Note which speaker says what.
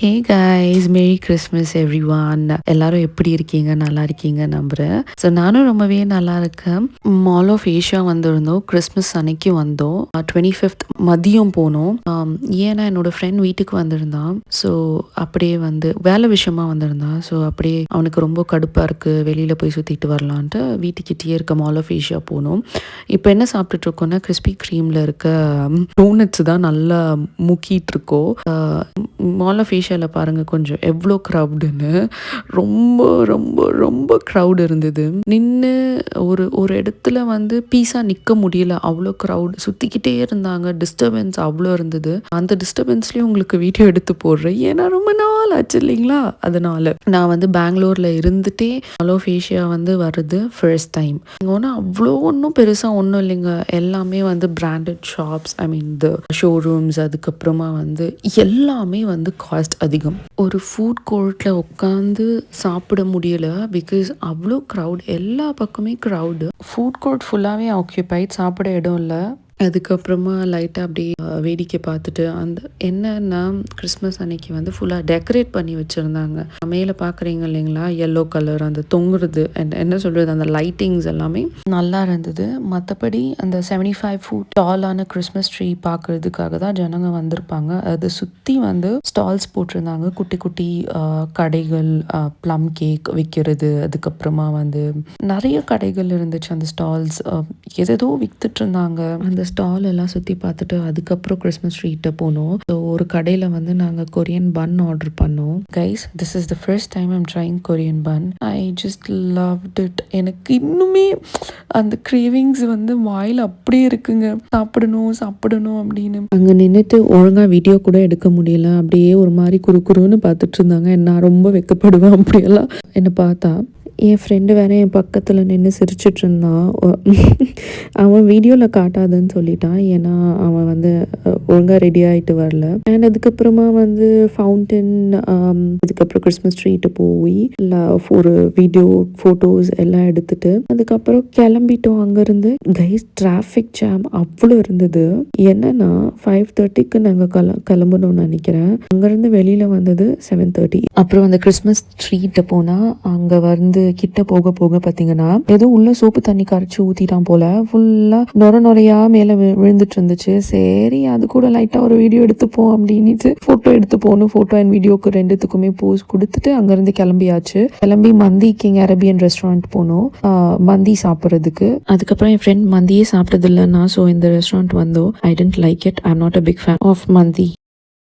Speaker 1: Hey guys, merry Christmas every one. எல்லாரும் எப்படி இருக்கீங்க? நல்லா இருக்கீங்க நம்புகிறேன். ஸோ நானும் ரொம்பவே நல்லா இருக்கேன். மால் ஆஃப் ஏஷியா வந்திருந்தோம். கிறிஸ்மஸ் அன்னைக்கு வந்தோம். 25th மதியம் போனோம். ஏன்னா என்னோட ஃப்ரெண்ட் வீட்டுக்கு வந்திருந்தான். ஸோ அப்படியே வந்து வேலை விஷயமா வந்திருந்தான். ஸோ அப்படியே அவனுக்கு ரொம்ப கடுப்பாக இருக்குது, வெளியில் போய் சுற்றிட்டு வரலான்ட்டு வீட்டுக்கிட்டேயே இருக்க மால் ஆஃப் ஏஷியா போனோம். இப்போ என்ன சாப்பிட்டுட்டு இருக்கோன்னா, கிறிஸ்பி க்ரீமில் இருக்க டோனட்ஸ் தான் நல்லா முக்கிட்டு இருக்கோம். மால் ஆஃப் ஏஷியாவில் பாருங்கள் கொஞ்சம் எவ்வளோ க்ரௌடுன்னு. ரொம்ப ரொம்ப ரொம்ப க்ரௌட் இருந்தது. நின்று ஒரு ஒரு இடத்துல வந்து பீஸாக நிற்க முடியல, அவ்வளோ க்ரௌட். சுற்றிக்கிட்டே இருந்தாங்க, டிஸ்டர்பன்ஸ் அவ்வளோ இருந்தது. அந்த டிஸ்டர்பன்ஸ்லேயும் உங்களுக்கு வீடியோ எடுத்து போடுறேன், ஏன்னா ரொம்ப நாள் ஆச்சு இல்லைங்களா. அதனால நான் வந்து பெங்களூரில் இருந்துகிட்டே மால் ஆஃப் ஏஷியா வந்து வருது ஃபர்ஸ்ட் டைம். இங்கே ஒன்றும் அவ்வளோ ஒன்றும் பெருசாக ஒன்றும் இல்லைங்க. எல்லாமே வந்து பிராண்டட் ஷாப்ஸ், ஐ மீன் த ஷோரூம்ஸ். அதுக்கப்புறமா வந்து எல்லாமே வந்து காஸ்ட் அதிகம். ஒரு ஃபுட் கோர்ட்டில் உட்காந்து சாப்பிட முடியல, பிகாஸ் அவ்வளோ க்ரௌட். எல்லா பக்கமே க்ரௌடு. ஃபுட் கோர்ட் ஃபுல்லாகவே ஆக்கியூபைட், சாப்பிட இடம் இல்லை. அதுக்கப்புறமா லைட்டாக அப்படியே வேடிக்கை பார்த்துட்டு, அந்த என்னன்னா கிறிஸ்மஸ் அன்னைக்கு வந்து ஃபுல்லாக டெக்கரேட் பண்ணி வச்சுருந்தாங்க. மேலே பார்க்குறீங்க இல்லைங்களா, எல்லோ கலர் அந்த தொங்குறது அண்ட் என்ன சொல்கிறது, அந்த லைட்டிங்ஸ் எல்லாமே நல்லா இருந்தது. மற்றபடி அந்த 75 ஃபுட் டாலான கிறிஸ்மஸ் ட்ரீ பார்க்குறதுக்காக தான் ஜனங்க வந்திருப்பாங்க. அதை சுற்றி வந்து ஸ்டால்ஸ் போட்டிருந்தாங்க, குட்டி குட்டி கடைகள், ப்ளம் கேக் விற்கிறது. அதுக்கப்புறமா வந்து நிறைய கடைகள் இருந்துச்சு. அந்த ஸ்டால்ஸ் எதோ விற்றுட்டு இருந்தாங்க. அந்த ஸ்டால் எல்லாம் சுற்றி பார்த்துட்டு அதுக்கப்புறம் கிறிஸ்மஸ் ட்ரீட்டை போனோம். ஸோ ஒரு கடையில் வந்து நாங்கள் கொரியன் பன் ஆர்டர் பண்ணோம். Guys, this is the first time I'm trying Korean bun. I just loved it. எனக்கு இன்னுமே அந்த கிரேவிங்ஸ் வந்து வாயில் அப்படியே இருக்குங்க, சாப்பிடணும் சாப்பிடணும் அப்படின்னு. அங்கே நின்றுட்டு ஒழுங்காக வீடியோ கூட எடுக்க முடியல, அப்படியே ஒரு மாதிரி குறுக்குறுன்னு பார்த்துட்டு இருந்தாங்க. நான் ரொம்ப வெக்கப்படுவேன் அப்படியெல்லாம். என்னை பார்த்தா என் ஃப்ரெண்டு வேற என் பக்கத்தில் நின்று சிரிச்சிட்டு இருந்தான். அவன் வீடியோவில் காட்டாதுன்னு சொல்லிட்டான், ஏன்னா அவன் வந்து ஒழுங்காக ரெடி ஆகிட்டு வரல. அண்ட் அதுக்கப்புறமா வந்து ஃபவுண்டன், அதுக்கப்புறம் கிறிஸ்மஸ் ட்ரீட்டு போய் ஒரு வீடியோ ஃபோட்டோஸ் எல்லாம் எடுத்துட்டு அதுக்கப்புறம் கிளம்பிட்டோம் அங்கேருந்து. கைஸ், டிராஃபிக் ஜாம் அவ்வளோ இருந்தது. என்னன்னா 5:30க்கு நாங்கள் கிளம்பணும்னு நினைக்கிறேன். அங்கேருந்து வெளியில் வந்தது 7:30. அப்புறம் அந்த கிறிஸ்மஸ் ட்ரீட்டை போனால் அங்கே வந்து கிட்ட போக போக பார்த்தீங்கன்னா ஏதோ உள்ள சோப்பு தண்ணி கரைச்சி ஊற்றிட்டான் போல. ஃபுல்லாக நுரையா மேலே விழுந்துட்டு இருந்துச்சு. சரி, அது கூட லைட்டாக ஒரு வீடியோ எடுத்துப்போம் அப்படின்ட்டு ஃபோட்டோ எடுத்துப்போன்னு ஃபோட்டோ அண்ட் வீடியோக்கு ரெண்டுத்துக்குமே போஸ் கொடுத்துட்டு அங்கேருந்து கிளம்பியாச்சு. கிளம்பி மந்தி கிங் அரேபியன் ரெஸ்டாரண்ட் போனோம் மந்தி சாப்பிட்றதுக்கு. அதுக்கப்புறம் என் ஃப்ரெண்ட் மந்தியே சாப்பிட்டது இல்லைன்னா, ஸோ இந்த ரெஸ்டாரண்ட் வந்தோம். I didn't like it. I am not a big fan of மந்தி.